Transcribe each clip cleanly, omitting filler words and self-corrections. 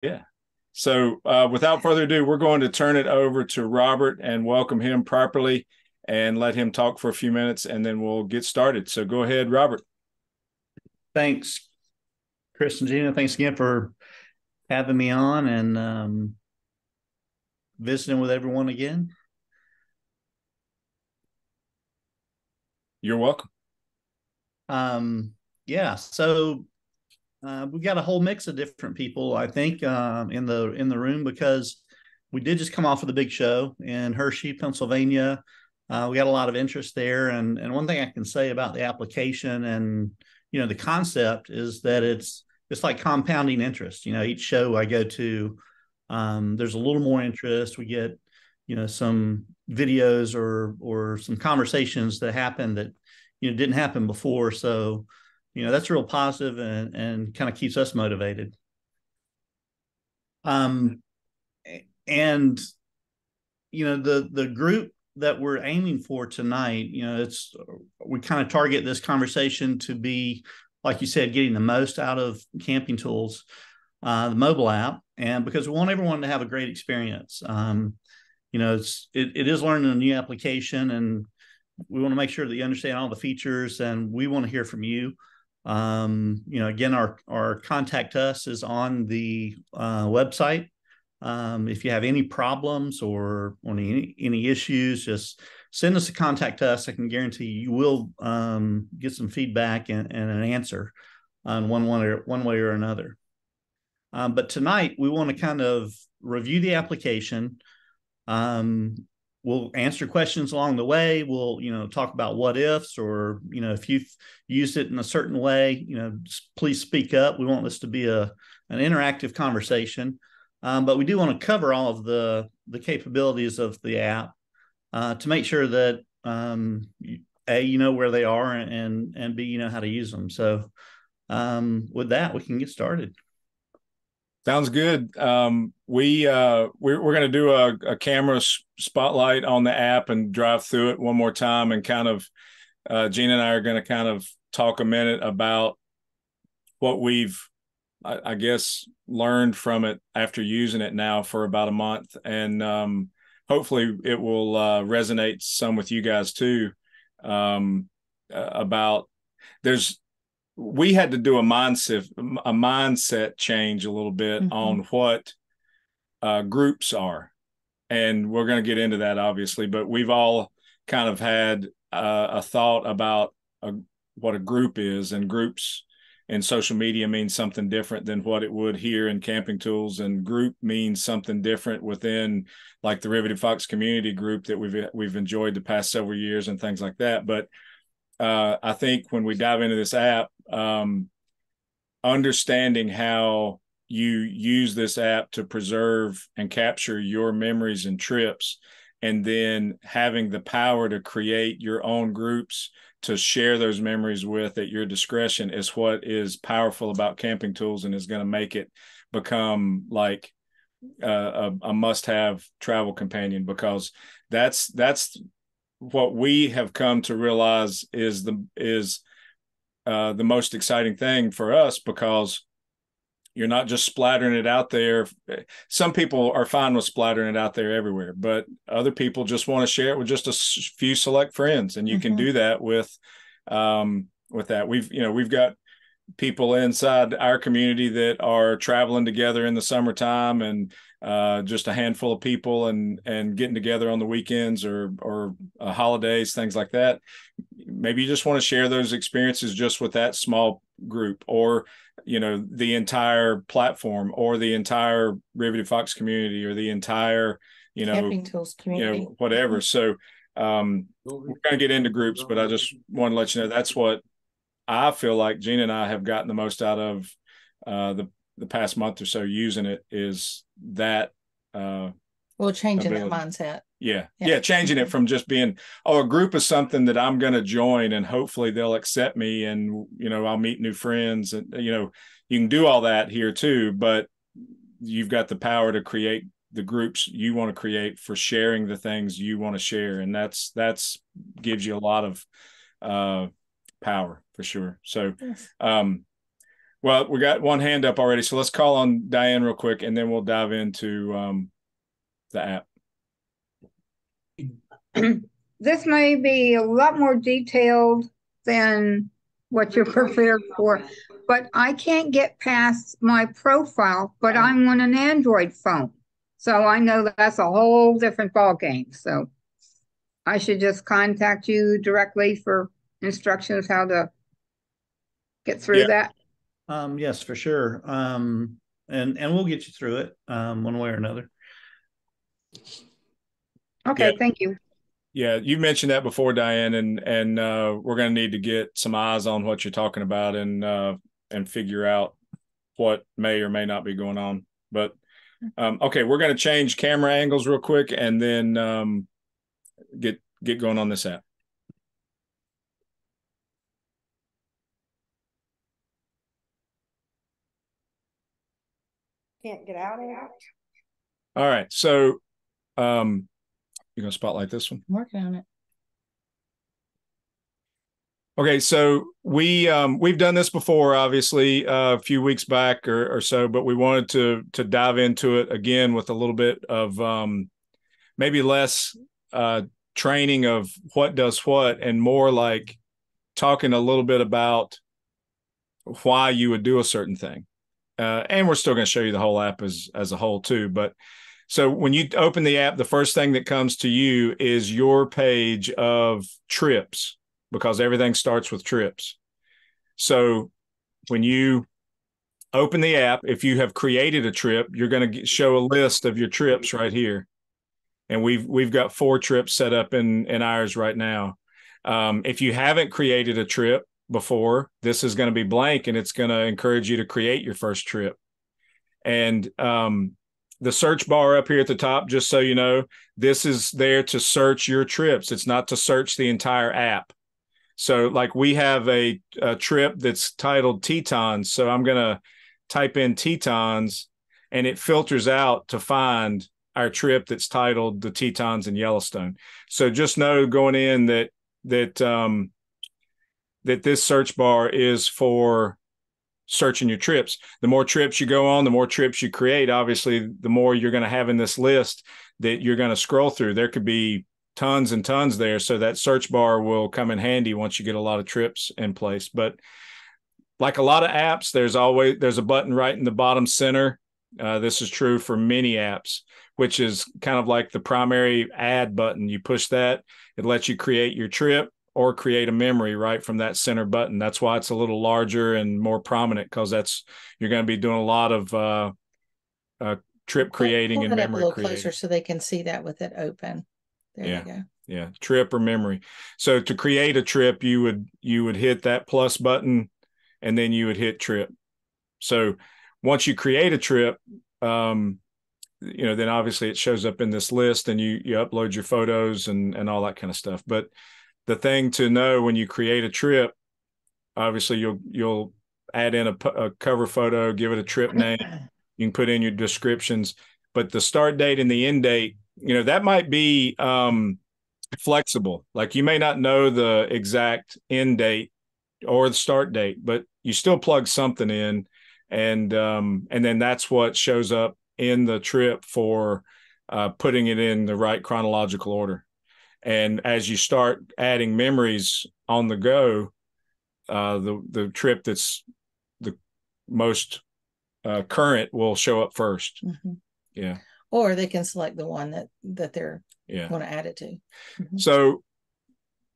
Yeah. So without further ado, we're going to turn it over to Robert and welcome him properly and let him talk for a few minutes, and then we'll get started. So go ahead, Robert. Thanks, Chris and Gina. Thanks again for having me on and visiting with everyone again. You're welcome. Yeah, so we've got a whole mix of different people, I think, in the room because we did just come off of the big show in Hershey, Pennsylvania. We got a lot of interest there, and one thing I can say about the application and the concept is that it's like compounding interest. Each show I go to, there's a little more interest. We get some videos or some conversations that happen that didn't happen before. So that's real positive and kind of keeps us motivated. Um, and the group that we're aiming for tonight, it's we kind of target this conversation to be, like you said, getting the most out of Camping.Tools, the mobile app, and because we want everyone to have a great experience. It is learning a new application, and we want to make sure that you understand all the features, and we want to hear from you. Again, our contact us is on the website. If you have any problems or any issues, just send us a contact us. I can guarantee you will get some feedback and an answer on one way or another. But tonight we want to kind of review the application. Um, we'll answer questions along the way. We'll talk about what ifs, or if you've used it in a certain way, please speak up. We want this to be an interactive conversation, but we do want to cover all of the capabilities of the app to make sure that A, you know where they are, and B, you know how to use them. So with that, we can get started. Sounds good. We're going to do a camera spotlight on the app and drive through it one more time, and kind of Gina and I are going to kind of talk a minute about what we've, I guess, learned from it after using it now for about a month, and hopefully it will resonate some with you guys too. About there's We had to do a mindset change a little bit on what groups are, and we're going to get into that obviously. But we've all kind of had a thought about what a group is, and groups in social media means something different than what it would here in Camping.Tools, and group means something different within like the Riveted Fox community group that we've enjoyed the past several years and things like that. But I think when we dive into this app, understanding how you use this app to preserve and capture your memories and trips, and then having the power to create your own groups to share those memories with at your discretion is what is powerful about Camping.Tools, and is going to make it become like a must-have travel companion, because that's what we have come to realize is the most exciting thing for us, because you're not just splattering it out there. Some people are fine with splattering it out there everywhere, but other people just want to share it with just a few select friends, and you can do that with that. We've got people inside our community that are traveling together in the summertime, and just a handful of people, and getting together on the weekends or holidays, things like that. Maybe you just want to share those experiences just with that small group, or the entire platform, or the entire Riveted Fox community, or the entire Camping.Tools community, whatever. So we're going to get into groups, but I just want to let you know that's what I feel like Gina and I have gotten the most out of the past month or so using it, is that well, changing that mindset. Yeah, changing it from just being, a group is something that I'm going to join and hopefully they'll accept me, and I'll meet new friends, and you can do all that here too, but you've got the power to create the groups you want to create for sharing the things you want to share, and that's gives you a lot of power for sure. So Yes. Well, we got one hand up already, so let's call on Diane real quick, and then we'll dive into the app. This may be a lot more detailed than what you're prepared for, but I can't get past my profile, but I'm on an Android phone. So I know that's a whole different ballgame. So I should just contact you directly for instructions how to get through that. Yes, for sure. And we'll get you through it one way or another. Okay, thank you. Yeah, you mentioned that before, Diane, and we're going to need to get some eyes on what you're talking about and figure out what may or may not be going on. But okay, we're going to change camera angles real quick and then get going on this app. Can't get out of it. All right, so you're going to spotlight this one? I'm working on it. Okay, so we've done this before, obviously, a few weeks back or so, but we wanted to dive into it again with a little bit of maybe less training of what does what and more like talking a little bit about why you would do a certain thing. And we're still going to show you the whole app as a whole too. But so when you open the app, the first thing that comes to you is your page of trips, because everything starts with trips. So when you open the app, if you have created a trip, you're going to show a list of your trips right here. And we've got 4 trips set up in ours right now. If you haven't created a trip before, this is going to be blank, and it's going to encourage you to create your first trip. And the search bar up here at the top, just so you know, this is there to search your trips. It's not to search the entire app. So like we have a trip that's titled Tetons. So I'm going to type in Tetons, and it filters out to find our trip that's titled the Tetons in Yellowstone. So just know going in that this search bar is for searching your trips. The more trips you go on, the more trips you create, obviously, the more you're going to have in this list that you're going to scroll through. There could be tons and tons there. So that search bar will come in handy once you get a lot of trips in place. But like a lot of apps, there's a button right in the bottom center. This is true for many apps, which is kind of like the primary add button. You push that, it lets you create your trip or create a memory right from that center button. That's why it's a little larger and more prominent, because you're going to be doing a lot of trip creating and memory creating. Pull it up a little closer so they can see that with it open. There you go. Yeah, trip or memory. So to create a trip, you would hit that plus button, and then you would hit trip. So once you create a trip, then obviously it shows up in this list, and you upload your photos and all that kind of stuff. But the thing to know when you create a trip, obviously you'll add in a cover photo, give it a trip name. You can put in your descriptions, but the start date and the end date, that might be flexible. Like you may not know the exact end date or the start date, but you still plug something in, and then that's what shows up in the trip for putting it in the right chronological order. And as you start adding memories on the go, the trip that's the most current will show up first. Mm-hmm. Yeah. Or they can select the one that they're going to add it to. Mm-hmm. So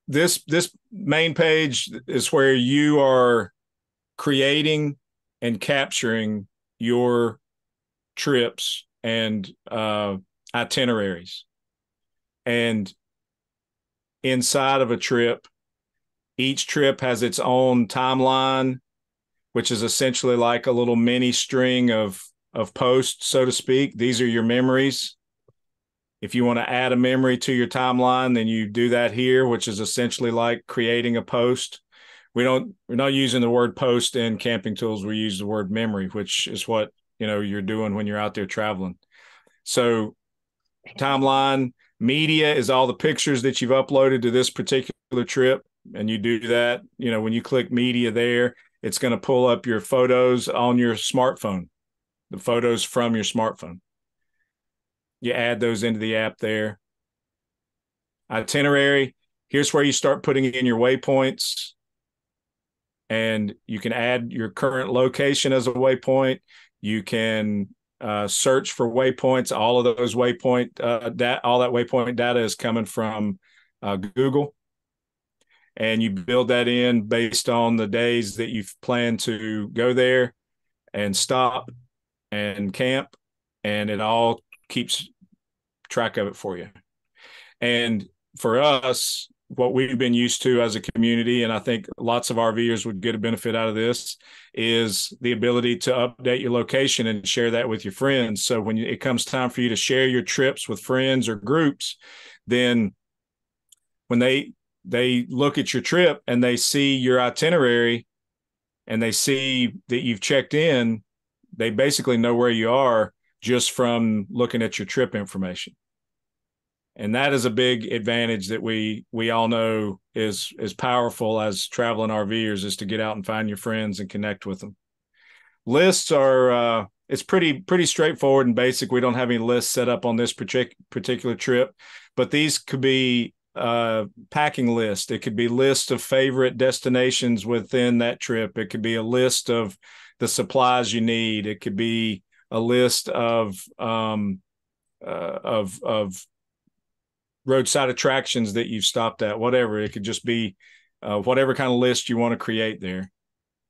this main page is where you are creating and capturing your trips and itineraries. And inside of a trip, each trip has its own timeline, which is essentially like a little mini string of posts, so to speak. These are your memories. If you want to add a memory to your timeline, then you do that here, which is essentially like creating a post. We're not using the word post in Camping.Tools. We use the word memory, which is what you're doing when you're out there traveling. So timeline, media is all the pictures that you've uploaded to this particular trip, and you do that. When you click media there, it's going to pull up your photos on your smartphone, the photos from your smartphone. You add those into the app there. Itinerary, here's where you start putting in your waypoints, and you can add your current location as a waypoint. You can search for waypoints. All of those waypoint all that waypoint data is coming from Google, and you build that in based on the days that you plan to go there and stop and camp, and it all keeps track of it for you. And for us, what we've been used to as a community, and I think lots of RVers would get a benefit out of this, is the ability to update your location and share that with your friends. So when it comes time for you to share your trips with friends or groups, then when they look at your trip and they see your itinerary and they see that you've checked in, they basically know where you are just from looking at your trip information. And that is a big advantage that we all know is powerful as traveling RVers, is to get out and find your friends and connect with them. Lists are it's pretty straightforward and basic. We don't have any lists set up on this particular trip, but these could be packing list. It could be list of favorite destinations within that trip. It could be a list of the supplies you need. It could be a list of roadside attractions that you've stopped at, whatever. It could just be whatever kind of list you want to create there.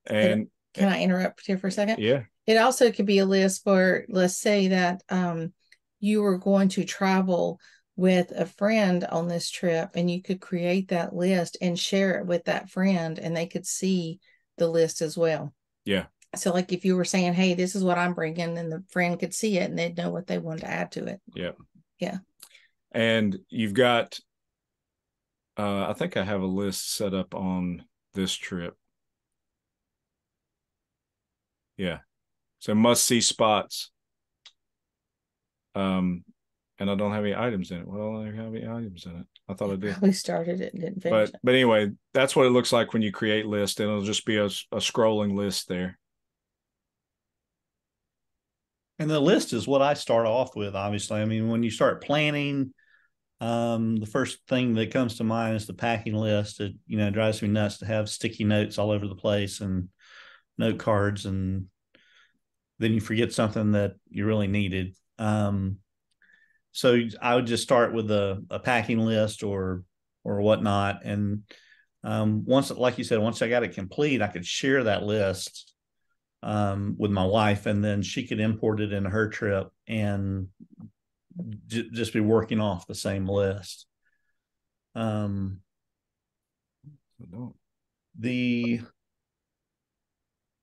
And can I interrupt here for a second? Yeah. It also could be a list for, let's say that you were going to travel with a friend on this trip, and you could create that list and share it with that friend, and they could see the list as well. Yeah. So like if you were saying, hey, this is what I'm bringing, and the friend could see it and they'd know what they wanted to add to it. Yeah. Yeah. And you've got, I think I have a list set up on this trip. Yeah. So must-see spots. And I don't have any items in it. Well, I have any items in it. I thought I did. We started it and didn't finish it. But anyway, that's what it looks like when you create lists, and it'll just be a scrolling list there. And the list is what I start off with, obviously. I mean, when you start planning, the first thing that comes to mind is the packing list. It, drives me nuts to have sticky notes all over the place and note cards, and then you forget something that you really needed. So I would just start with a packing list or whatnot. And once, like you said, once I got it complete, I could share that list with my wife, and then she could import it into her trip and just be working off the same list. The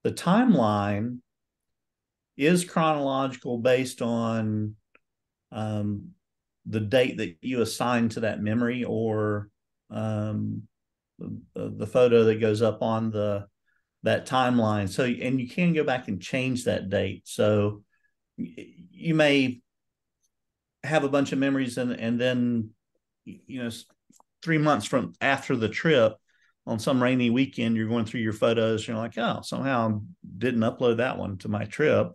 timeline is chronological based on the date that you assign to that memory, or the photo that goes up on that timeline. So, and you can go back and change that date. So you may have a bunch of memories, and then 3 months from after the trip, on some rainy weekend, you're going through your photos, you're like, oh, somehow I didn't upload that one to my trip.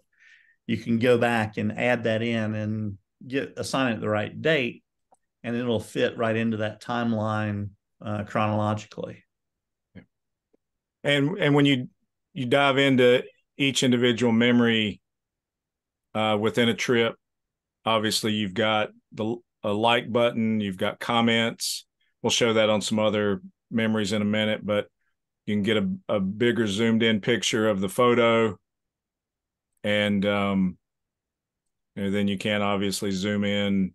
You can go back and add that in and assign it the right date, and it'll fit right into that timeline chronologically. And when you dive into each individual memory within a trip, obviously you've got a like button, you've got comments. We'll show that on some other memories in a minute, but you can get a bigger zoomed in picture of the photo, and then you can obviously zoom in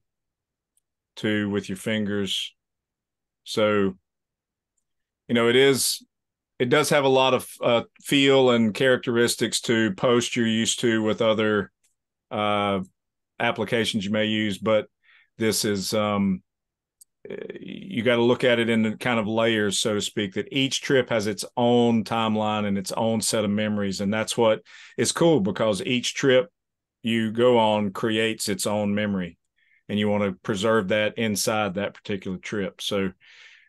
too with your fingers. So it does have a lot of feel and characteristics to post you're used to with other applications you may use, but this is you got to look at it in kind of layers, so to speak, that each trip has its own timeline and its own set of memories. And that's what is cool, because each trip you go on creates its own memory, and you want to preserve that inside that particular trip. So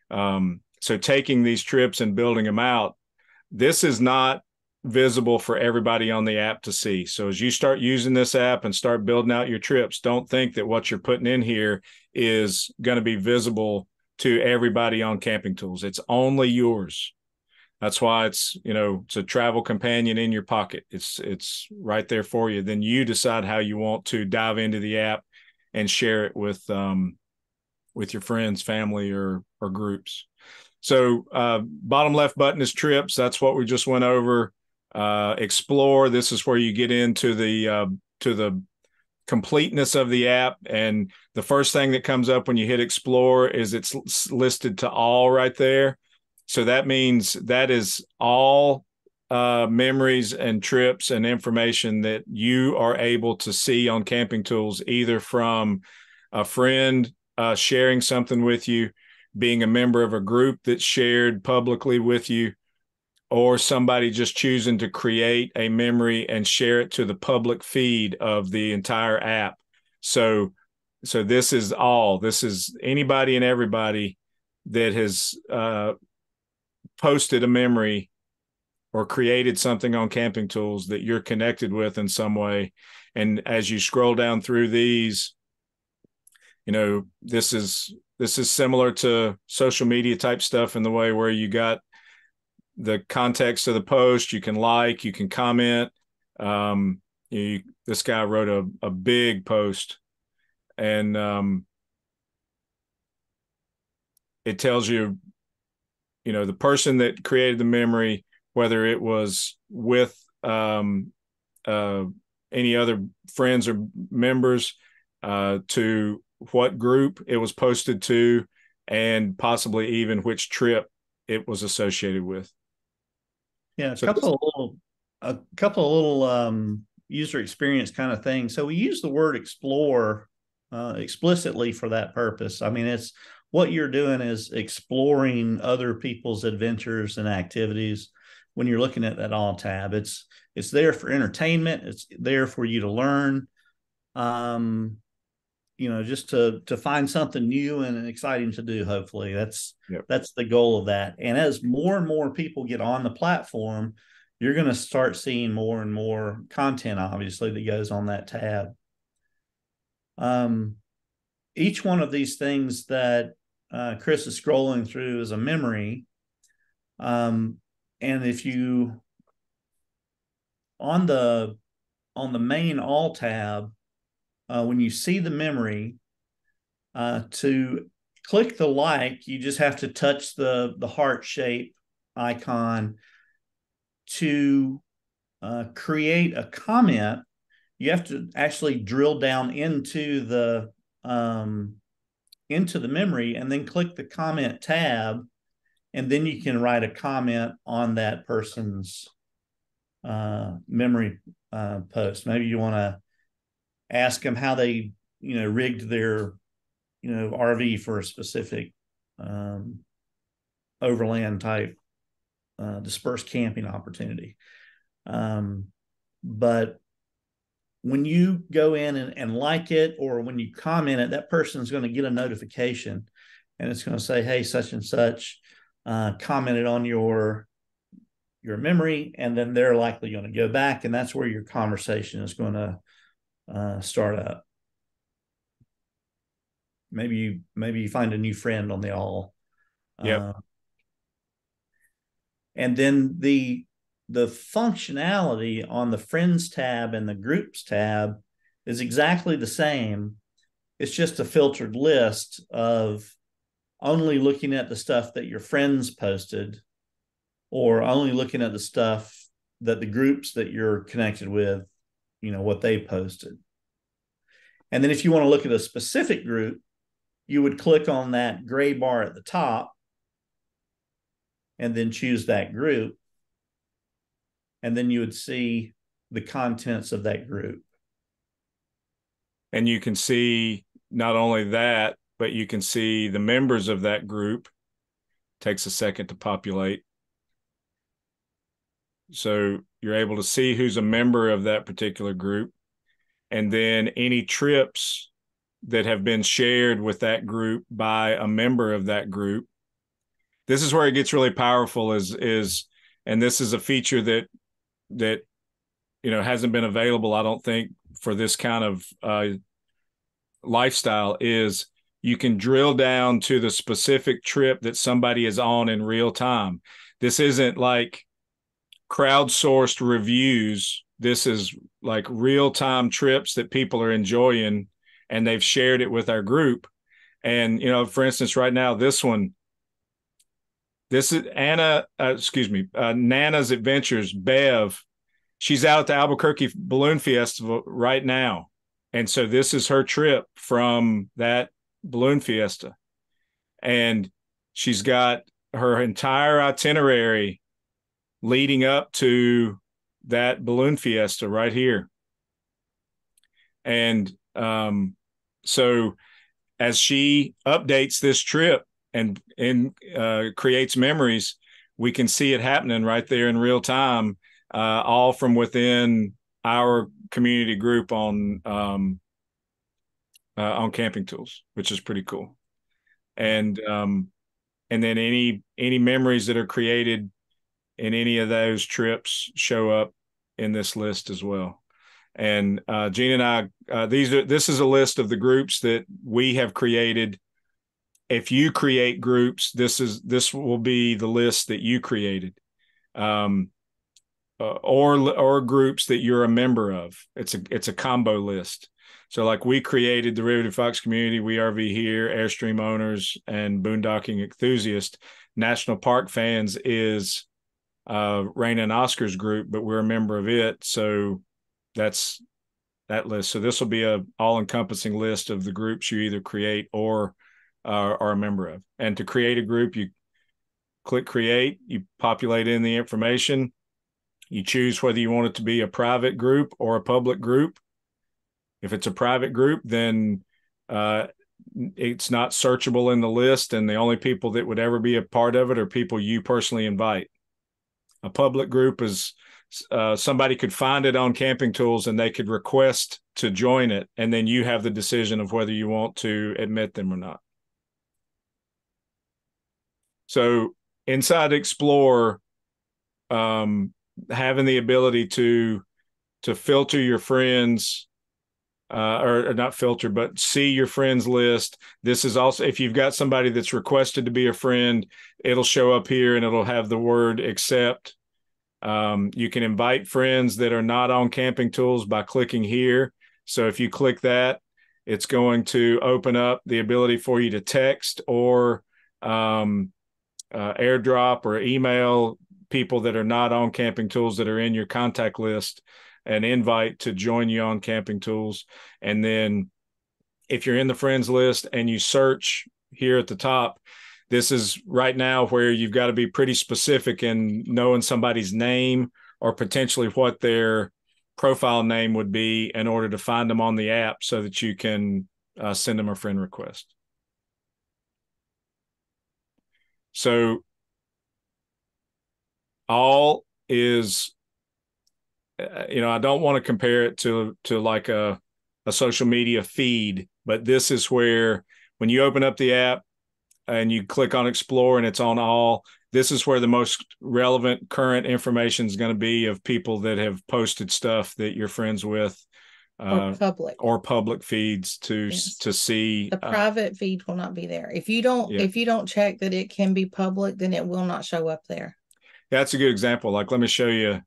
so taking these trips and building them out, this is not visible for everybody on the app to see. So as you start using this app and start building out your trips, don't think that what you're putting in here is going to be visible to everybody on Camping.Tools. It's only yours. That's why it's, it's a travel companion in your pocket. It's right there for you. Then you decide how you want to dive into the app and share it with your friends, family, or groups. So bottom left button is trips. That's what we just went over. Explore. This is where you get into the completeness of the app. And the first thing that comes up when you hit explore is it's listed to all right there. So that means that is all memories and trips and information that you are able to see on Camping.Tools, either from a friend sharing something with you, being a member of a group that's shared publicly with you, or somebody just choosing to create a memory and share it to the public feed of the entire app. So this is anybody and everybody that has posted a memory or created something on Camping.Tools that you're connected with in some way. And as you scroll down through these, this is similar to social media type stuff in the way where you got the context of the post, you can like, you can comment. This guy wrote a big post, and it tells you, the person that created the memory, whether it was with any other friends or members, to what group it was posted to, and possibly even which trip it was associated with. Yeah, a couple of little user experience kind of things. So we use the word explore explicitly for that purpose. I mean, it's what you're doing is exploring other people's adventures and activities. When you're looking at that all tab, it's there for entertainment. It's there for you to learn, just to find something new and exciting to do. Hopefully that's the goal of that. And as more and more people get on the platform, you're going to start seeing more and more content, obviously, that goes on that tab. Each one of these things that Chris is scrolling through is a memory. And if you, on the main all tab, when you see the memory, to click the like, you just have to touch the heart shape icon. To create a comment, you have to actually drill down into the memory and then click the comment tab, and then you can write a comment on that person's memory post. Maybe you want to ask them how they rigged their RV for a specific overland type dispersed camping opportunity. But when you go in and like it, or when you comment it, that person's going to get a notification, and it's going to say, hey, such and such commented on your memory, and then they're likely going to go back, and that's where your conversation is going to start up. Maybe you find a new friend on the all. And then the functionality on the friends tab and the groups tab is exactly the same. It's just a filtered list of only looking at the stuff that your friends posted, or only looking at the stuff that the groups that you're connected with, what they posted. And then if you want to look at a specific group, you would click on that gray bar at the top and then choose that group. And then you would see the contents of that group. And you can see not only that, but you can see the members of that group. Takes a second to populate. So you're able to see who's a member of that particular group. And then any trips that have been shared with that group by a member of that group. This is where it gets really powerful, and this is a feature that that, hasn't been available, I don't think, for this kind of lifestyle is you can drill down to the specific trip that somebody is on in real time. This isn't like crowdsourced reviews. This is like real-time trips that people are enjoying, and they've shared it with our group. And, for instance, right now, this is Nana's Adventures, Bev. She's out at the Albuquerque Balloon Festival right now. And so this is her trip from that balloon fiesta. And she's got her entire itinerary leading up to that balloon fiesta right here. And so as she updates this trip and creates memories, we can see it happening right there in real time, all from within our community group on Camping.Tools, which is pretty cool. And then any memories that are created in any of those trips show up in this list as well. And Gina and I, this is a list of the groups that we have created. If you create groups, this will be the list that you created, or groups that you're a member of. It's a combo list. So like we created the Riveted Fox community, We RV Here, Airstream owners, and boondocking enthusiasts. National Park Fans is Raina and Oscar's group, but we're a member of it. So that's that list. So this will be a all-encompassing list of the groups you either create or are a member of. And to create a group, you click create, you populate in the information, you choose whether you want it to be a private group or a public group. If it's a private group, then it's not searchable in the list, and the only people that would ever be a part of it are people you personally invite. A public group is somebody could find it on Camping.Tools and they could request to join it, and then you have the decision of whether you want to admit them or not. So inside Explore, having the ability to filter your friends, or not filter, but see your friends list. This is also, if you've got somebody that's requested to be a friend, it'll show up here and it'll have the word accept. You can invite friends that are not on Camping.Tools by clicking here. So if you click that, it's going to open up the ability for you to text or airdrop or email people that are not on Camping.Tools that are in your contact list an invite to join you on Camping.Tools. And then if you're in the friends list and you search here at the top, this is right now where you've got to be pretty specific in knowing somebody's name or potentially what their profile name would be in order to find them on the app so that you can send them a friend request. So all is, I don't want to compare it to like a social media feed, but this is where when you open up the app and you click on Explore and it's on all, this is where the most relevant current information is going to be of people that have posted stuff that you're friends with, or public feeds to see. The private feed will not be there. If you don't check that it can be public, then it will not show up there. That's a good example. Like, let me show you.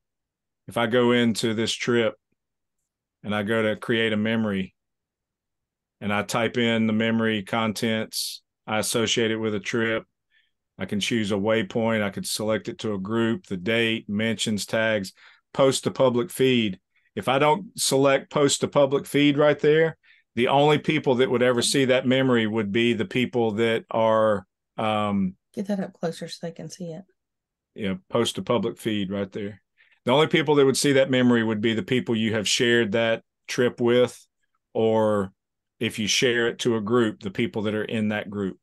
If I go into this trip and I go to create a memory and I type in the memory contents, I associate it with a trip. I can choose a waypoint. I could select it to a group, the date, mentions, tags, post to public feed. If I don't select post to public feed right there, the only people that would ever see that memory would be the people that are get that up closer so they can see it. Yeah, post to public feed right there. The only people that would see that memory would be the people you have shared that trip with, or if you share it to a group, the people that are in that group.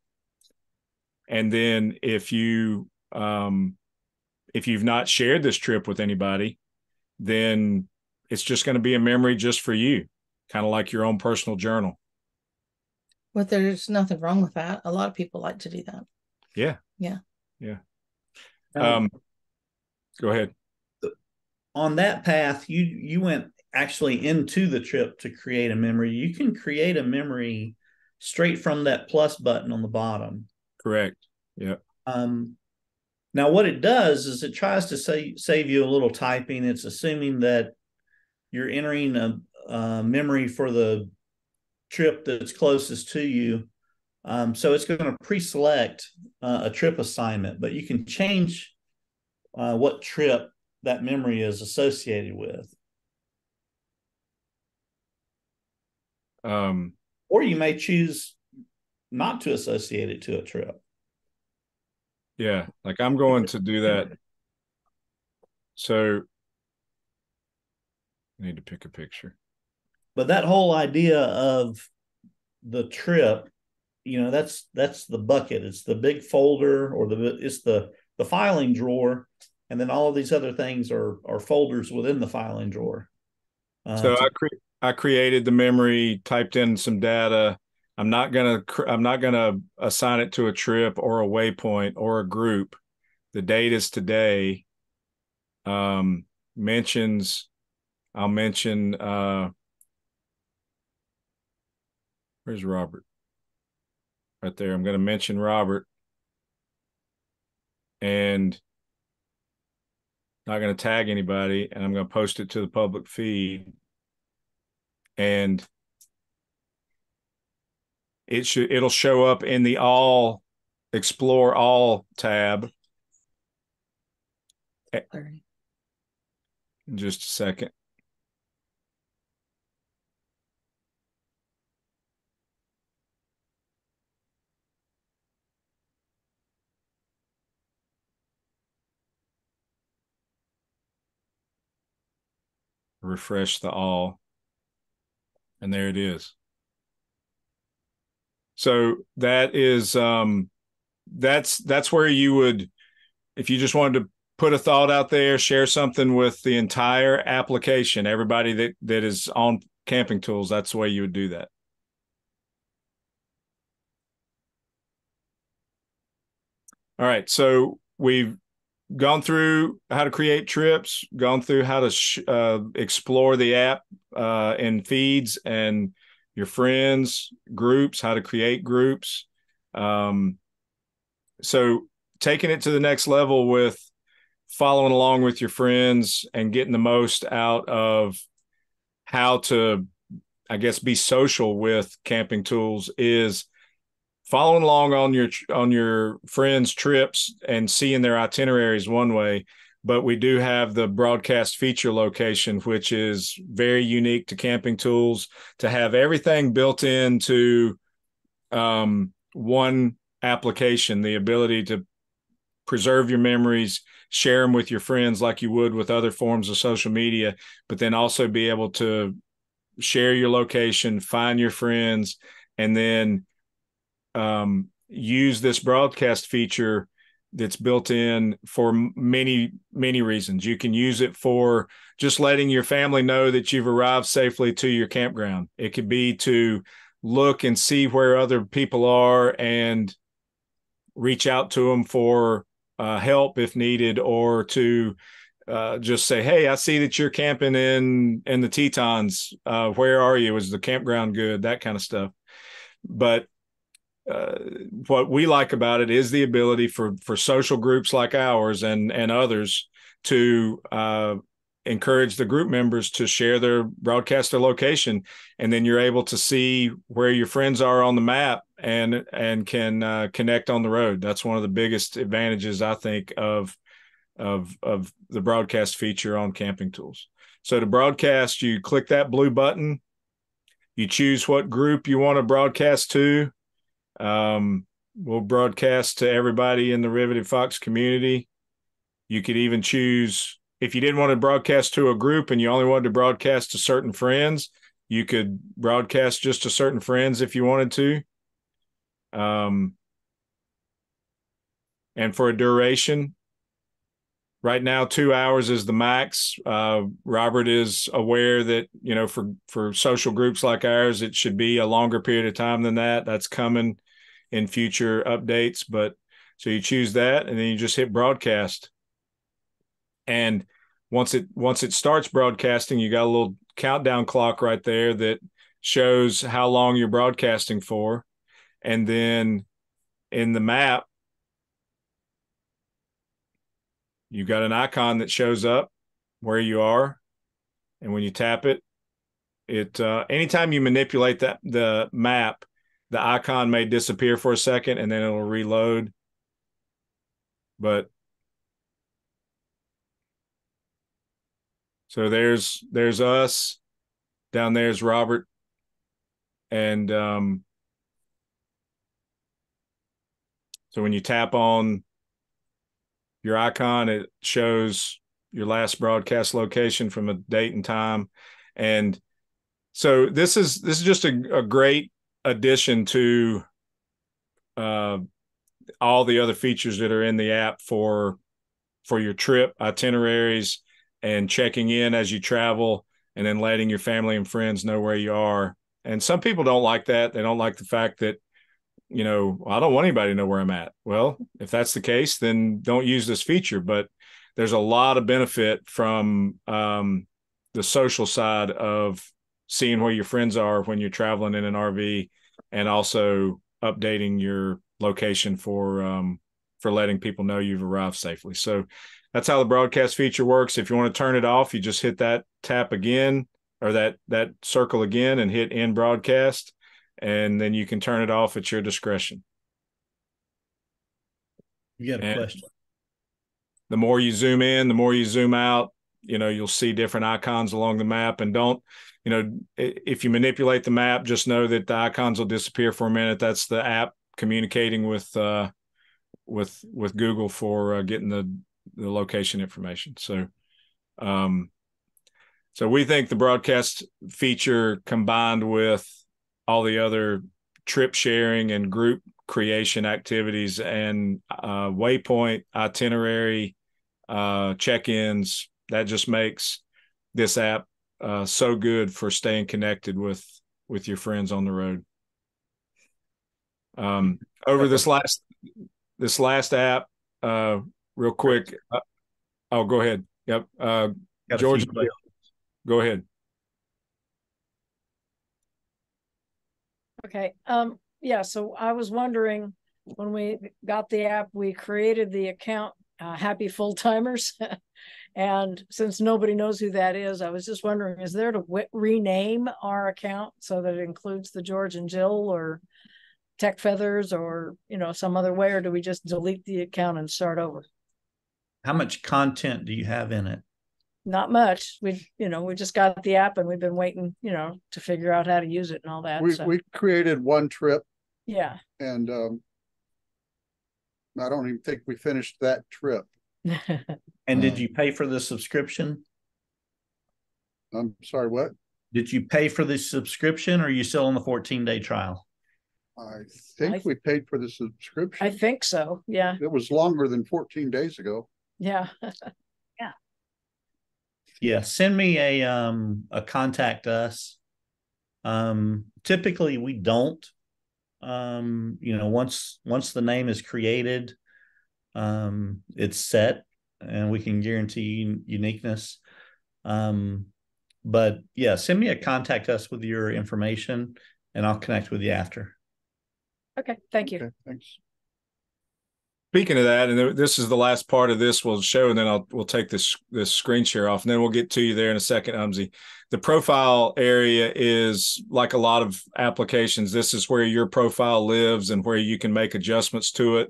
And then if you've not shared this trip with anybody, then it's just going to be a memory just for you, kind of like your own personal journal. But there's nothing wrong with that. A lot of people like to do that. Yeah. Yeah. Yeah. Go ahead. on that path, you went actually into the trip to create a memory. You can create a memory straight from that plus button on the bottom. Correct. Yeah. Now, what it does is it tries to save you a little typing. It's assuming that you're entering a memory for the trip that's closest to you. So it's going to pre-select a trip assignment, but you can change what trip that memory is associated with. Or you may choose not to associate it to a trip. Yeah, like I'm going to do that. So I need to pick a picture. But that whole idea of the trip, that's the bucket. It's the big folder, or it's the filing drawer, and then all of these other things are folders within the filing drawer. So I created the memory, typed in some data. I'm not gonna assign it to a trip or a waypoint or a group. The date is today. I'll mention where's Robert? Right there. I'm going to mention Robert, and not going to tag anybody, and I'm going to post it to the public feed. And it'll show up in the Explore All tab. In just a second. Refresh the all, and there it is. So that is that's where you would, if you just wanted to put a thought out there, share something with the entire application, everybody that is on Camping.Tools, that's the way you would do that. All right, so we've gone through how to create trips, gone through how to explore the app in feeds and your friends, groups, how to create groups. So taking it to the next level with following along with your friends and getting the most out of how to, I guess, be social with Camping.Tools is following along on your friends' trips and seeing their itineraries one way, but we do have the broadcast feature location, which is very unique to Camping.Tools, to have everything built into one application, the ability to preserve your memories, share them with your friends like you would with other forms of social media, but then also be able to share your location, find your friends, and then use this broadcast feature that's built in for many, many reasons. You can use it for just letting your family know that you've arrived safely to your campground. It could be to look and see where other people are and reach out to them for help if needed, or to just say, hey, I see that you're camping in the Tetons. Where are you? Is the campground good? That kind of stuff. But what we like about it is the ability for social groups like ours and others to encourage the group members to share their broadcaster location, and then you're able to see where your friends are on the map and can connect on the road. That's one of the biggest advantages, I think, of the broadcast feature on Camping.Tools. So to broadcast, you click that blue button, you choose what group you want to broadcast to. We'll broadcast to everybody in the Riveted Fox community. You could even choose, if you didn't want to broadcast to a group and you only wanted to broadcast to certain friends, you could broadcast just to certain friends if you wanted to. And for a duration, right now, 2 hours is the max. Robert is aware that, for social groups like ours, it should be a longer period of time than that. That's coming in future updates. But so you choose that, and then you just hit broadcast. And once it starts broadcasting, you got a little countdown clock right there that shows how long you're broadcasting for. And then in the map, you got an icon that shows up where you are. And when you tap it, anytime you manipulate the map, the icon may disappear for a second and then it'll reload. But so there's us. Down there's Robert. And so when you tap on your icon, it shows your last broadcast location from a date and time. And so this is just a great addition to all the other features that are in the app for your trip itineraries and checking in as you travel, and then letting your family and friends know where you are. And some people don't like that. They don't like the fact that, I don't want anybody to know where I'm at. Well, if that's the case, then don't use this feature. But there's a lot of benefit from the social side of seeing where your friends are when you're traveling in an RV, and also updating your location for letting people know you've arrived safely. So that's how the broadcast feature works. If you want to turn it off, you just hit that tap again, or that circle again, and hit end broadcast, and then you can turn it off at your discretion. You got a question? The more you zoom in, the more you zoom out, you'll see different icons along the map. And don't, if you manipulate the map, just know that the icons will disappear for a minute. That's the app communicating with Google for getting the location information. So we think the broadcast feature, combined with all the other trip sharing and group creation activities and waypoint itinerary check-ins, that just makes this app so good for staying connected with your friends on the road. Over this last app, real quick. Go ahead. Yep. George, go ahead. Okay. So I was wondering, when we got the app, we created the account Happy Full Timers. And since nobody knows who that is, I was just wondering, is there to rename our account so that it includes the George and Jill or Tech Feathers, or, some other way, or do we just delete the account and start over? How much content do you have in it? Not much. We just got the app and we've been waiting, to figure out how to use it and all that. We created one trip. Yeah. And I don't even think we finished that trip. And did you pay for the subscription? I'm sorry, what? Did you pay for the subscription, or are you still on the 14-day trial? I think we paid for the subscription. I think so. Yeah. It was longer than 14 days ago. Yeah. Yeah. Send me a contact us. Typically we don't. Once the name is created, it's set, and we can guarantee uniqueness. But yeah, send me a contact us with your information, and I'll connect with you after. Okay. Thank you. Okay, thanks. Speaking of that, and this is the last part of this we'll show, and then we'll take this screen share off, and then we'll get to you there in a second, Umsy. The profile area is like a lot of applications. This is where your profile lives and where you can make adjustments to it.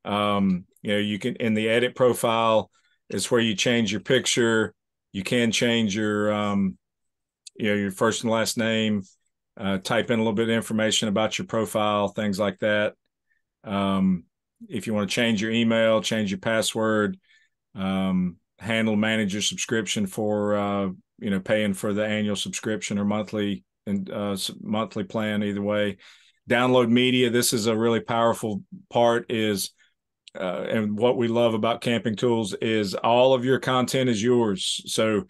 You can, in the edit profile, is where you change your picture. You can change your your first and last name, type in a little bit of information about your profile, things like that. If you want to change your email, change your password, manage your subscription for, paying for the annual subscription or monthly plan, either way. Download media. This is a really powerful part and what we love about Camping.Tools is all of your content is yours. So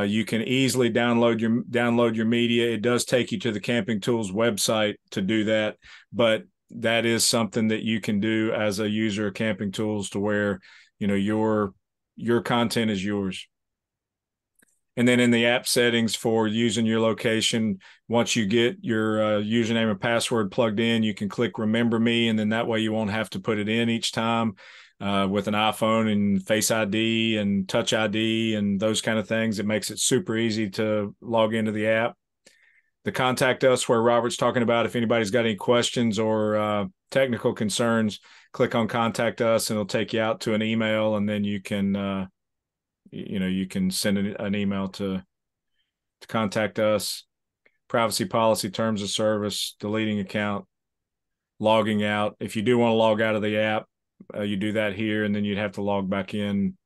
you can easily download your media. It does take you to the Camping.Tools website to do that, but that is something that you can do as a user of Camping.Tools, to where your content is yours. And then in the app settings for using your location, once you get your username and password plugged in, you can click Remember Me, and then that way you won't have to put it in each time. With an iPhone and Face ID and Touch ID and those kind of things, it makes it super easy to log into the app. The Contact Us, where Robert's talking about if anybody's got any questions or technical concerns, click on Contact Us and it'll take you out to an email, and then you can you can send an email to contact us. Privacy policy, terms of service, deleting account, logging out. If you do want to log out of the app, you do that here, and then you'd have to log back in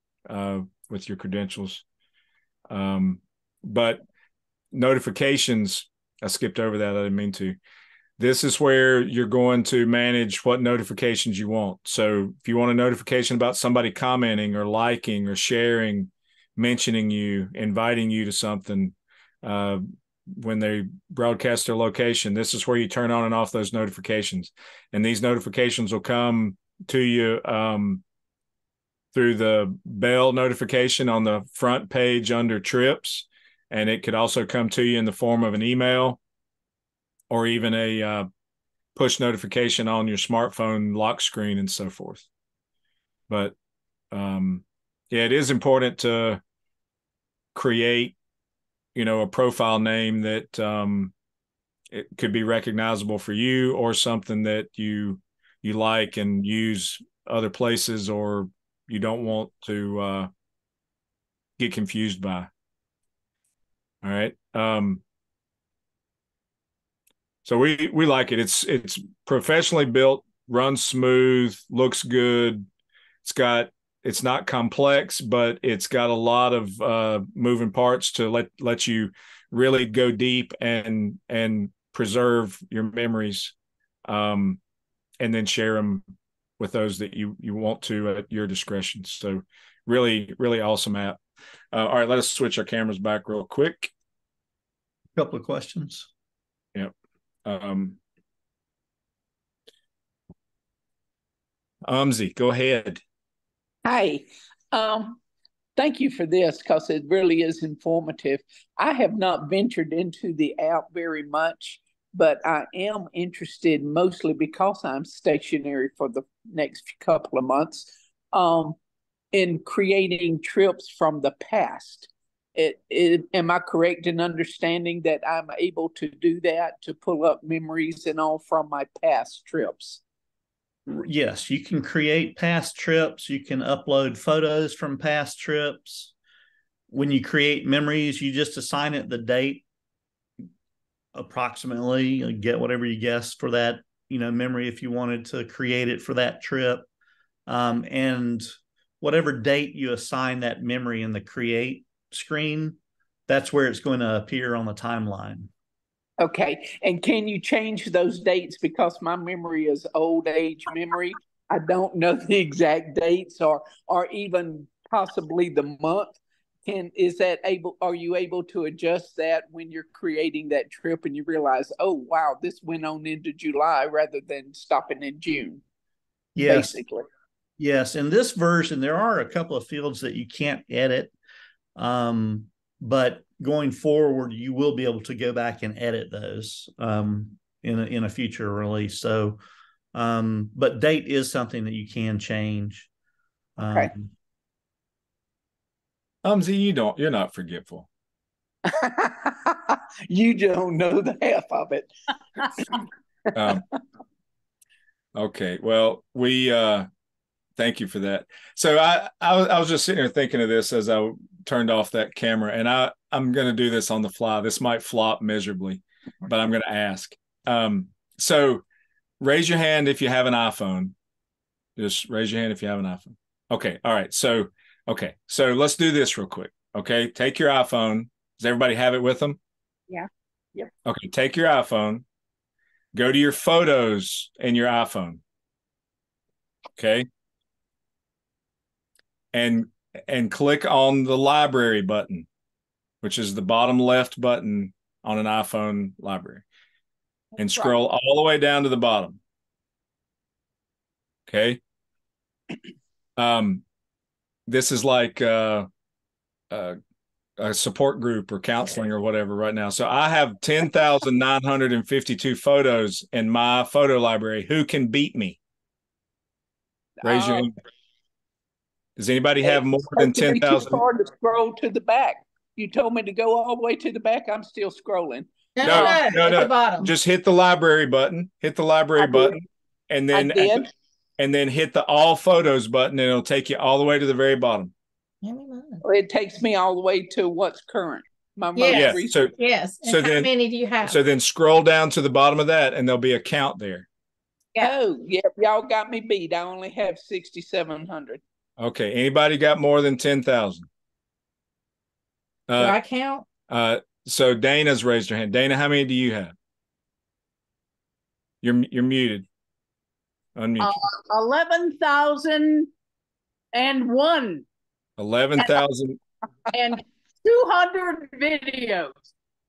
with your credentials. But notifications, I skipped over that. I didn't mean to. This is where you're going to manage what notifications you want. So if you want a notification about somebody commenting or liking or sharing, mentioning you, inviting you to something, when they broadcast their location, this is where you turn on and off those notifications. And these notifications will come to you through the bell notification on the front page under trips. And it could also come to you in the form of an email or even a push notification on your smartphone lock screen and so forth. But yeah, it is important to create, a profile name that it could be recognizable for you, or something that you like and use other places, or you don't want to get confused by. All right. So we like it. It's professionally built, runs smooth, looks good. It's not complex, but it's got a lot of moving parts to let you really go deep and preserve your memories, and then share them with those that you want to at your discretion. So really, really awesome app. All right, let us switch our cameras back real quick. A couple of questions. Yep. Umzi, go ahead. Hi. Thank you for this, because it really is informative. I have not ventured into the app very much, but I am interested, mostly because I'm stationary for the next couple of months, in creating trips from the past. Am I correct in understanding that I'm able to do that, to pull up memories and all from my past trips? Yes, you can create past trips. You can upload photos from past trips. When you create memories, you just assign it the date approximately. You get whatever you guess for that, memory, if you wanted to create it for that trip. And whatever date you assign that memory in the create screen, that's where it's going to appear on the timeline. Okay. And can you change those dates? Because my memory is old age memory. I don't know the exact dates or even possibly the month. Are you able to adjust that when you're creating that trip and you realize, oh, wow, this went on into July rather than stopping in June? Yes. Basically. Yes. In this version, there are a couple of fields that you can't edit. But going forward, you will be able to go back and edit those in a future release. So, but date is something that you can change. Okay. Umzi, you're not forgetful. You don't know the half of it. Okay. Well, we thank you for that. So I was just sitting here thinking of this as I turned off that camera, and I'm going to do this on the fly. This might flop miserably, but I'm going to ask. So raise your hand if you have an iPhone. Just raise your hand if you have an iPhone. Okay. All right. So let's do this real quick. Okay. Take your iPhone. Does everybody have it with them? Yeah. Yep. Okay. Take your iPhone. Go to your photos in your iPhone. Okay. And click on the library button, which is the bottom left button on an iPhone library, and scroll all the way down to the bottom. Okay. This is like a support group or counseling or whatever right now. So I have 10,952 photos in my photo library. Who can beat me? Raise your hand. Does anybody have more than 10,000? Too hard to scroll to the back. You told me to go all the way to the back. I'm still scrolling. No. At the bottom. Just hit the library button. Hit the library button, and then hit the all photos button, and it'll take you all the way to the very bottom. It takes me all the way to what's current. My most recent. Yes. And how many do you have? So then scroll down to the bottom of that, and there'll be a count there. Yeah. Oh, yeah. Y'all got me beat. I only have 6,700. Okay. Anybody got more than 10,000? Do I count? So Dana's raised her hand. Dana, how many do you have? You're muted. Unmute. 11,001. 11,000 and 200 videos.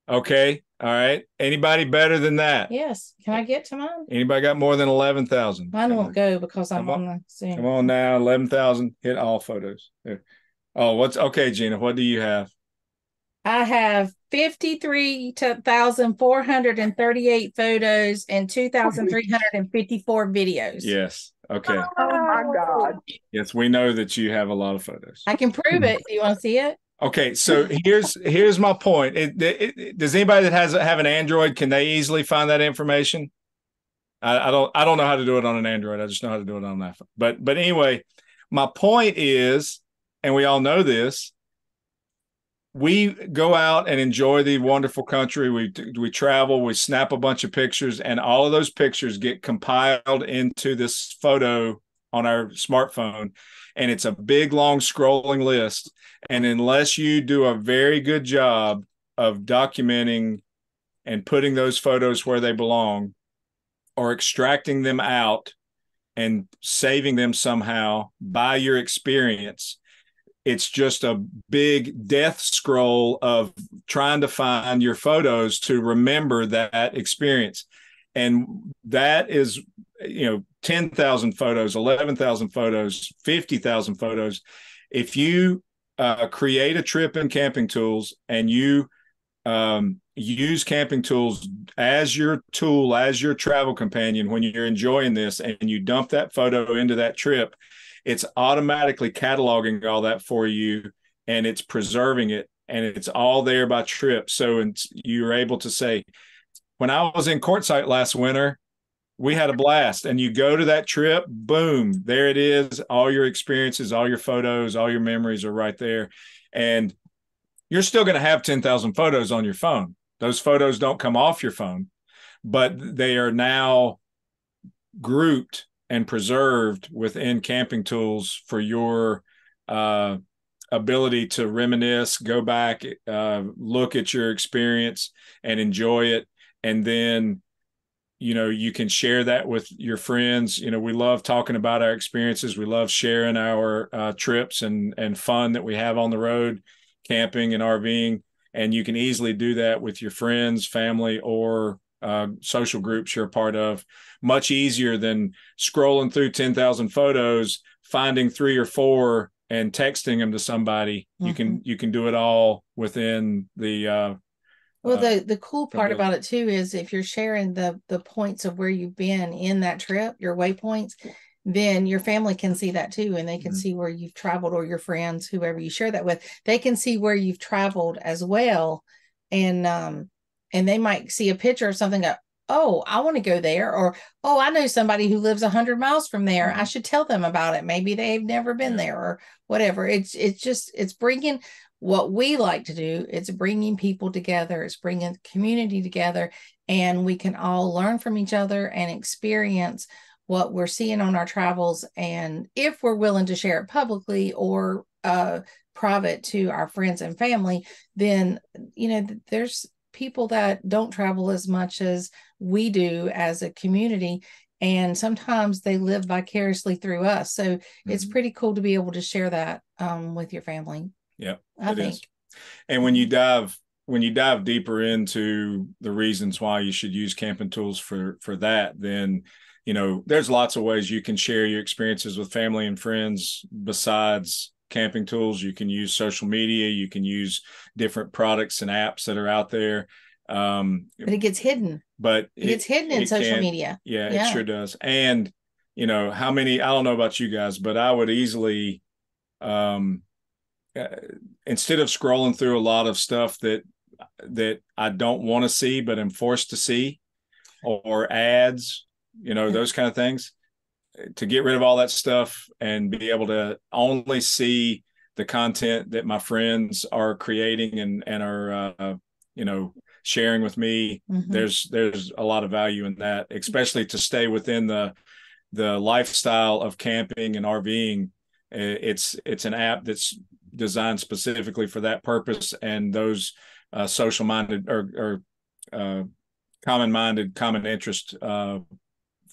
Okay. All right. Anybody better than that? Yes. Can I get to mine? Anybody got more than 11,000? Mine won't go because I'm on the Zoom. Come on now. 11,000. Hit all photos. There. Oh, okay, Gina? What do you have? I have 53,438 photos and 2,354 videos. Yes. Okay. Oh my God. Yes, we know that you have a lot of photos. I can prove it. Do you want to see it? Okay, so here's my point. Does anybody that have an Android, can they easily find that information? I don't know how to do it on an Android. I just know how to do it on an iPhone. But anyway, my point is, and we all know this, we go out and enjoy the wonderful country. We travel, we snap a bunch of pictures, and all of those pictures get compiled into this photo on our smartphone. And it's a big, long scrolling list. And unless you do a very good job of documenting and putting those photos where they belong, or extracting them out and saving them somehow by your experience, it's just a big death scroll of trying to find your photos to remember that experience. And that is, 10,000 photos, 11,000 photos, 50,000 photos. If you create a trip in Camping.Tools and you use Camping.Tools as your tool, as your travel companion, when you're enjoying this, and you dump that photo into that trip, it's automatically cataloging all that for you, and it's preserving it, and it's all there by trip. So you're able to say, when I was in Quartzsite last winter, we had a blast. And you go to that trip, boom, there it is. All your experiences, all your photos, all your memories are right there. And you're still going to have 10,000 photos on your phone. Those photos don't come off your phone, but they are now grouped and preserved within Camping.Tools for your ability to reminisce, go back, look at your experience and enjoy it. And then, you can share that with your friends. We love talking about our experiences. We love sharing our trips and fun that we have on the road, camping and RVing. And you can easily do that with your friends, family, or social groups you're a part of. Much easier than scrolling through 10,000 photos, finding 3 or 4 and texting them to somebody. Mm-hmm. You can do it all within the well, the cool part about it too is if you're sharing the points of where you've been in that trip, your waypoints, then your family can see that too, and they can see where you've traveled, or your friends, whoever you share that with, they can see where you've traveled as well. And they might see a picture of something, oh, I want to go there, or, oh, I know somebody who lives 100 miles from there. I should tell them about it. Maybe they've never been there, or whatever. It's bringing what we like to do. It's bringing people together. It's bringing community together, and we can all learn from each other and experience what we're seeing on our travels. And if we're willing to share it publicly or private to our friends and family, then, there's people that don't travel as much as we do as a community, and sometimes they live vicariously through us. So it's pretty cool to be able to share that with your family. Yeah, I think. Is. And when you dive deeper into the reasons why you should use Camping.Tools for that, then there's lots of ways you can share your experiences with family and friends besides Camping.Tools. You can use social media. You can use different products and apps that are out there. But it gets hidden. But it gets hidden in social media. Yeah, it sure does. And how many? I don't know about you guys, but I would easily, instead of scrolling through a lot of stuff that I don't want to see, but am forced to see, or ads, those kind of things, to get rid of all that stuff and be able to only see the content that my friends are creating and are, sharing with me. Mm-hmm. There's a lot of value in that, especially to stay within the lifestyle of camping and RVing. It's an app that's designed specifically for that purpose, and those social minded or common interest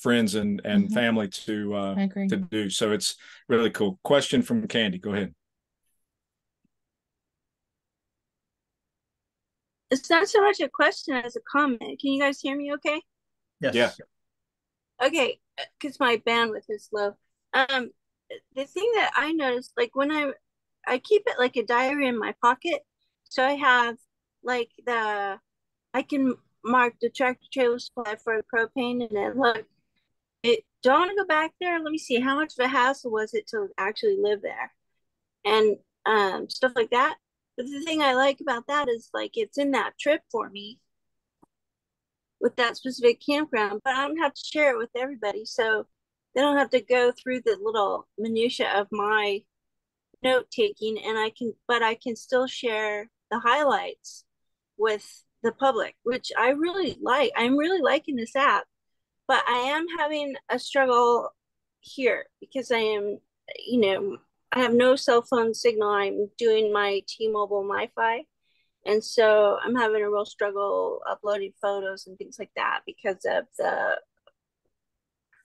friends and mm-hmm. family to do. So it's really cool. Question from Candy. Go ahead. It's not so much a question as a comment. Can you guys hear me okay? Yes. Yeah. Okay, because my bandwidth is low. The thing that I noticed, like when I keep it like a diary in my pocket, so I have like I can mark the tractor trailer supply for the propane, and then look, don't want to go back there. Let me see, how much of a hassle was it to actually live there, and stuff like that. But the thing I like about that is like it's in that trip for me with that specific campground, but I don't have to share it with everybody, so they don't have to go through the little minutia of my note taking, and I can still share the highlights with the public, which I really like. I'm really liking this app, but I am having a struggle here because I have no cell phone signal. I'm doing my T-Mobile MiFi, and so I'm having a real struggle uploading photos and things like that because of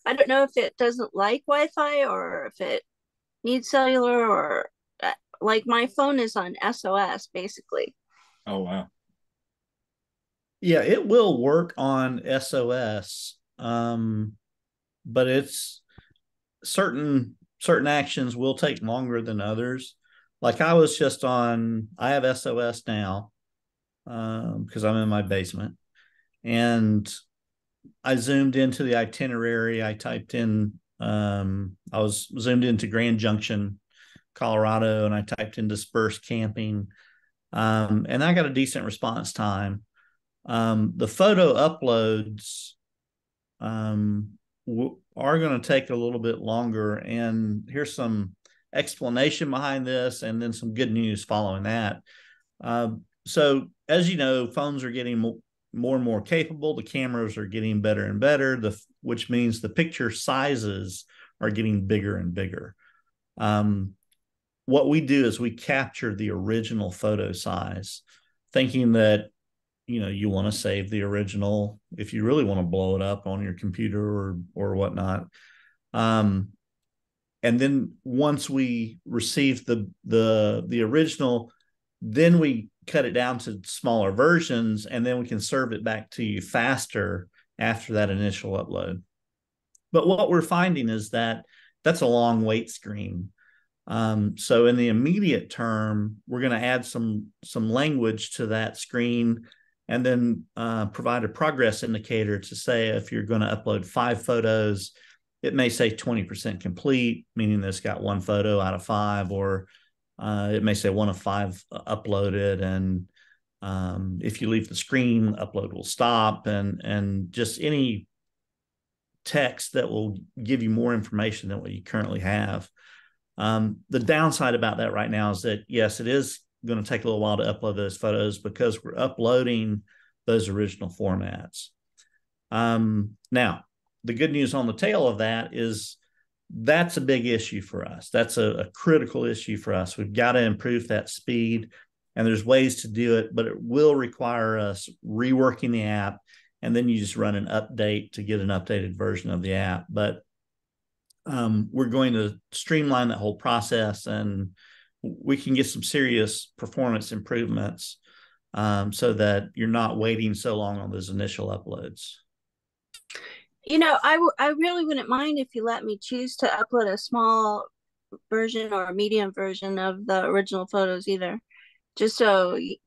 I don't know if it doesn't like Wi-Fi or if it needs cellular, or like my phone is on SOS basically. Oh, wow. Yeah, it will work on SOS, but it's certain actions will take longer than others. Like I have SOS now because I'm in my basement, and I zoomed into the itinerary. I typed in, I was zoomed into Grand Junction, Colorado, and I typed in dispersed camping, and I got a decent response time. The photo uploads are going to take a little bit longer, and here's some explanation behind this and then some good news following that. So as you know, phones are getting more and more capable. The cameras are getting better and better, which means the picture sizes are getting bigger and bigger. What we do is we capture the original photo size, thinking that you want to save the original if you really want to blow it up on your computer or whatnot. And then once we receive the original, then we cut it down to smaller versions, and then we can serve it back to you faster after that initial upload. But what we're finding is that that's a long wait screen. So in the immediate term, we're going to add some language to that screen, and then provide a progress indicator to say if you're going to upload 5 photos, it may say 20% complete, meaning that it's got 1 photo out of 5, or it may say 1 of 5 uploaded, and if you leave the screen, upload will stop, and just any text that will give you more information than what you currently have. The downside about that right now is that, yes, it is going to take a little while to upload those photos because we're uploading those original formats. Now, the good news on the tail of that is that's a big issue for us. That's a critical issue for us. We've got to improve that speed, and there's ways to do it, but it will require us reworking the app, and then you just run an update to get an updated version of the app. But we're going to streamline that whole process, and we can get some serious performance improvements so that you're not waiting so long on those initial uploads. I really wouldn't mind if you let me choose to upload a small version or a medium version of the original photos either. Just so you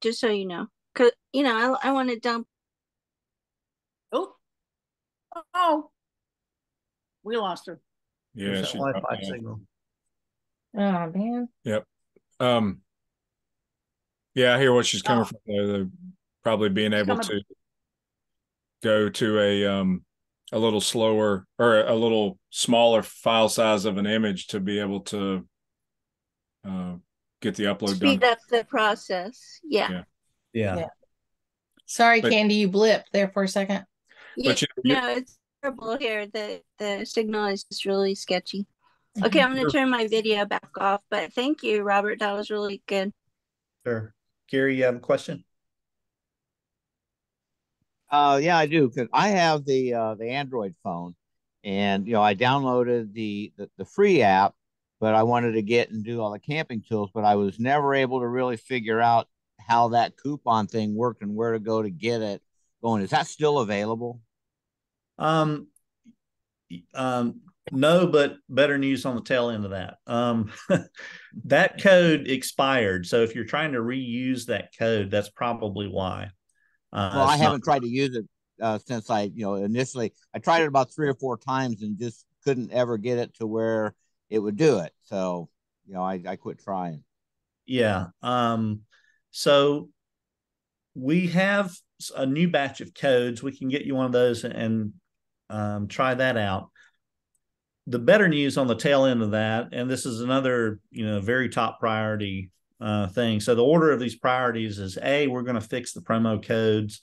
know, because I want to dump. Oh, we lost her. Yeah, There's that Wi-Fi signal. Oh man. Yep. Yeah, I hear what she's coming from. They're probably being able to go to a little slower or a little smaller file size of an image to be able to get the upload Speed done. up the process. Yeah. Yeah. Sorry, Candy, you blipped there for a second. But It's terrible here. The signal is just really sketchy. Okay, I'm going to turn my video back off, but thank you, Robert. That was really good. Sure. Gary, you have a question? Yeah, I do, because I have the Android phone, and I downloaded the free app, but I wanted to get and do all the camping tools, but I was never able to really figure out how that coupon thing worked and where to go to get it going. Is that still available? No, but better news on the tail end of that. That code expired. So if you're trying to reuse that code, that's probably why. Well, I haven't tried to use it since I, initially I tried it about 3 or 4 times and just couldn't ever get it to where it would do it. So, I quit trying. Yeah. So we have a new batch of codes. We can get you one of those and try that out. The better news on the tail end of that, and this is another, very top priority thing. So the order of these priorities is we're going to fix the promo codes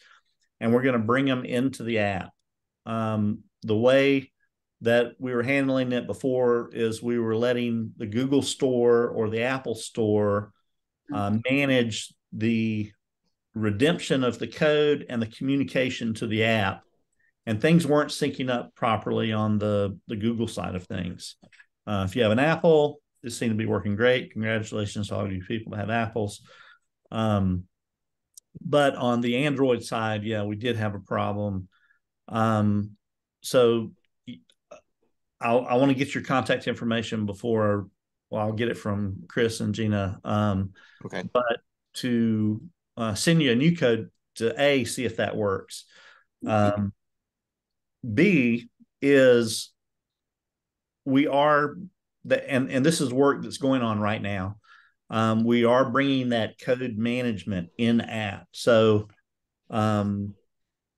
and we're going to bring them into the app. The way that we were handling it before is we were letting the Google Store or the Apple Store manage the redemption of the code and the communication to the app. And things weren't syncing up properly on the Google side of things. If you have an Apple, it seemed to be working great. Congratulations to all of you people that have Apples. But on the Android side, we did have a problem. So I want to get your contact information before, I'll get it from Chris and Gina. Okay. But to send you a new code to see if that works. B is we are and this is work that's going on right now. We are bringing that code management in app. So in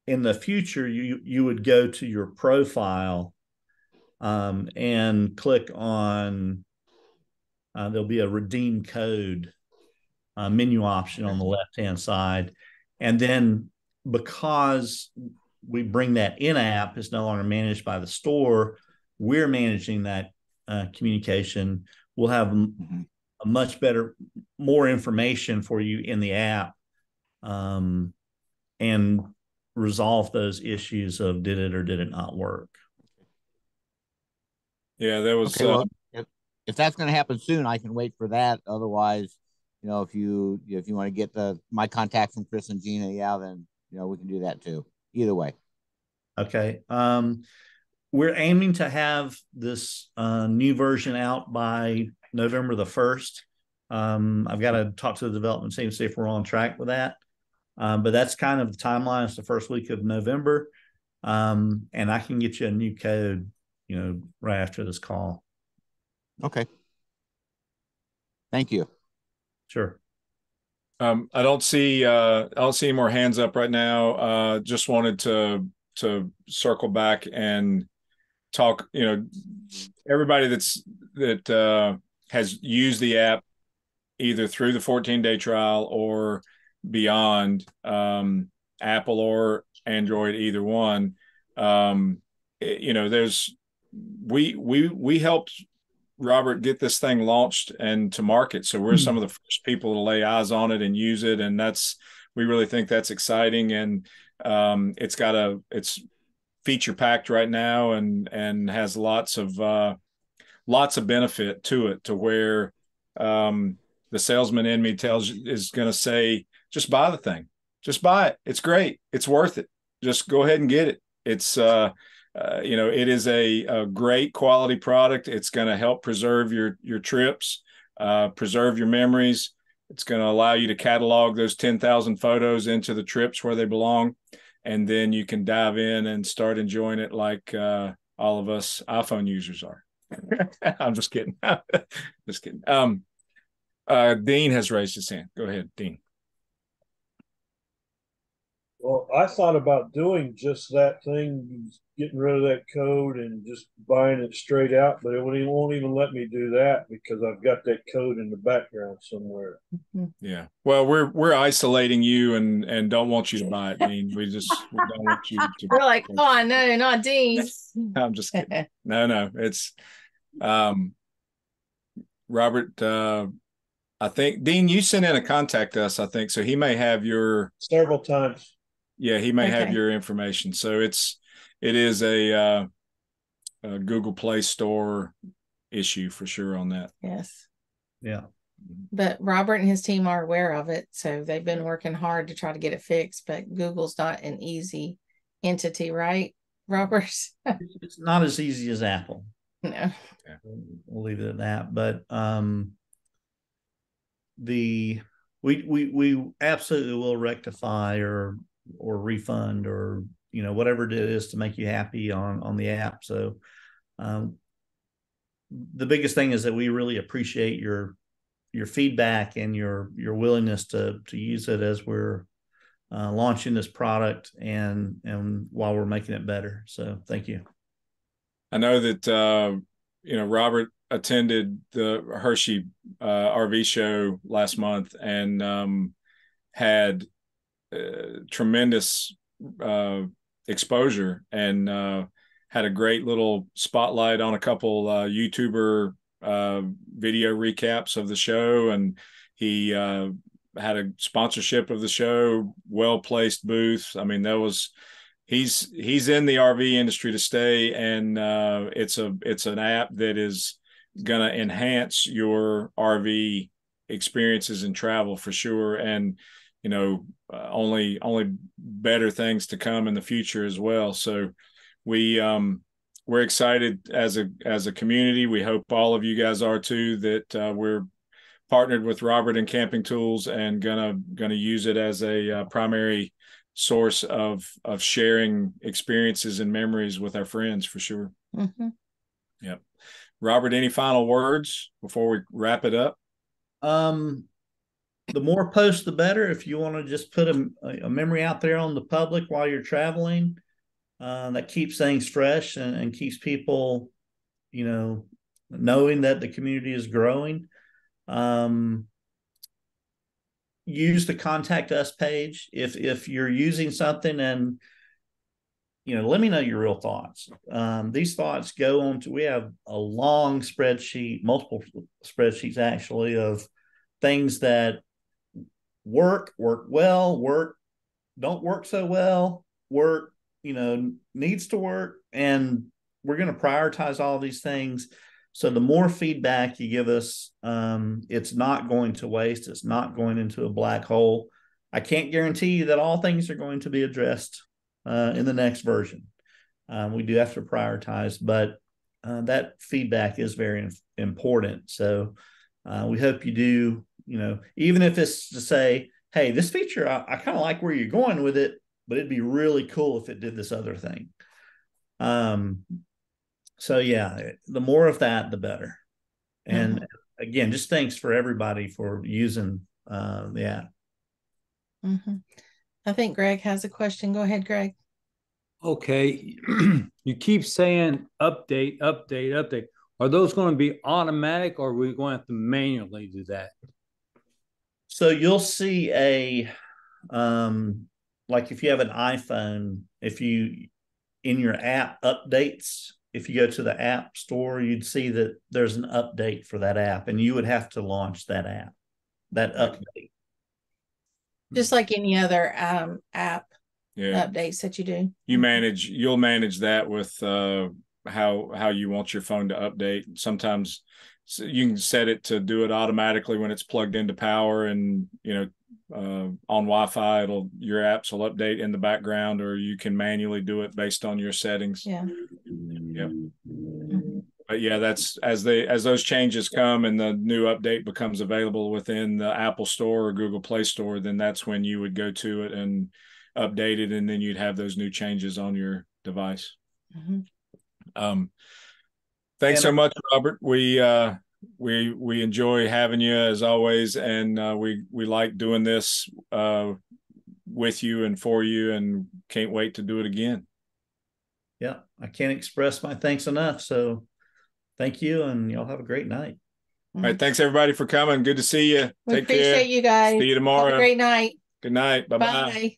the future, you would go to your profile and click on there'll be a redeem code menu option on the left-hand side. And then because we bring that in app, it's no longer managed by the store, we're managing that communication. We'll have a much better, more information for you in the app and resolve those issues of did it or did it not work. Yeah, there was. Okay, well, if that's going to happen soon, I can wait for that. Otherwise, if you want to get my contact from Chris and Gina, then we can do that too. Either way. Okay. We're aiming to have this new version out by November the 1st. I've got to talk to the development team, see if we're on track with that. But that's kind of the timeline. It's the first week of November. And I can get you a new code, right after this call. Okay. Thank you. Sure. I don't see any more hands up right now. Just wanted to circle back and talk, everybody that has used the app either through the 14-day trial or beyond, Apple or Android, either one. We helped Robert get this thing launched and to market. So we're some of the first people to lay eyes on it and use it. And we really think that's exciting. And it's feature packed right now and has lots of benefit to it, to where the salesman in me is going to say, just buy the thing, just buy it. It's great. It's worth it. Just go ahead and get it. It's it is a great quality product. It's going to help preserve your trips, preserve your memories. It's going to allow you to catalog those 10,000 photos into the trips where they belong. And then you can dive in and start enjoying it like all of us iPhone users are. I'm just kidding. Just kidding. Dean has raised his hand. Go ahead, Dean. Well, I thought about doing just that thing, getting rid of that code and just buying it straight out, but won't even let me do that because I've got that code in the background somewhere. Yeah. Well, we're isolating you and don't want you to buy it, Dean. We don't want you to. We're like, oh no, not Dean. I'm just kidding. No, it's Robert. I think Dean, you sent in a contact us. I think so. He may have your several times. Yeah, he may have your information. So it is a Google Play Store issue for sure on that. Yes. Yeah. But Robert and his team are aware of it, so they've been working hard to try to get it fixed. But Google's not an easy entity, right, Robert? It's not as easy as Apple. No. Yeah. We'll leave it at that. But we absolutely will rectify or refund or whatever it is to make you happy on the app. So the biggest thing is that we really appreciate your feedback and your willingness to use it as we're launching this product and while we're making it better. So thank you. I know that Robert attended the Hershey RV show last month and had tremendous exposure and had a great little spotlight on a couple YouTuber video recaps of the show, and he had a sponsorship of the show, well-placed booth. I mean, he's in the RV industry to stay, and it's an app that is going to enhance your RV experiences and travel for sure. And only better things to come in the future as well. So we're excited as a community. We hope all of you guys are too, that we're partnered with Robert and Camping.Tools and gonna use it as a primary source of sharing experiences and memories with our friends for sure. Mm-hmm. Yep. Robert, any final words before we wrap it up? The more posts, the better. If you want to just put a memory out there on the public while you're traveling, that keeps things fresh and keeps people, knowing that the community is growing. Use the contact us page if you're using something, and let me know your real thoughts. These thoughts go on to, we have a long spreadsheet, multiple spreadsheets actually, of things that work well, don't work so well, needs to work, and we're going to prioritize all these things. So the more feedback you give us, it's not going to waste. It's not going into a black hole. I can't guarantee you that all things are going to be addressed in the next version. We do have to prioritize, but that feedback is very important. So we hope you do, even if it's to say, hey, this feature, I kind of like where you're going with it, but it'd be really cool if it did this other thing. So yeah, the more of that, the better. And again, just thanks for everybody for using the app. Mm-hmm. I think Greg has a question. Go ahead, Greg. Okay. You keep saying update. Are those going to be automatic, or are we going to have to manually do that? So you'll see like if you have an iPhone, in your app updates, if you go to the app store, you'd see that there's an update for that app, and you would have to launch that app, that update. Just like any other app updates that you do. You'll manage that with how you want your phone to update. Sometimes you can set it to do it automatically when it's plugged into power, and Wi-Fi, your apps will update in the background, or you can manually do it based on your settings. Yeah. Yep. But yeah, that's as those changes come and the new update becomes available within the Apple Store or Google Play Store, then that's when you would go to it and update it, and then you'd have those new changes on your device. Thanks so much, Robert. We enjoy having you as always, and we like doing this with you and for you, and can't wait to do it again. Yeah, I can't express my thanks enough. So thank you, and y'all have a great night. All right, thanks everybody for coming. Good to see you. We Take appreciate care. you guys. See you tomorrow. Have a great night. Good night. Bye-bye. Bye.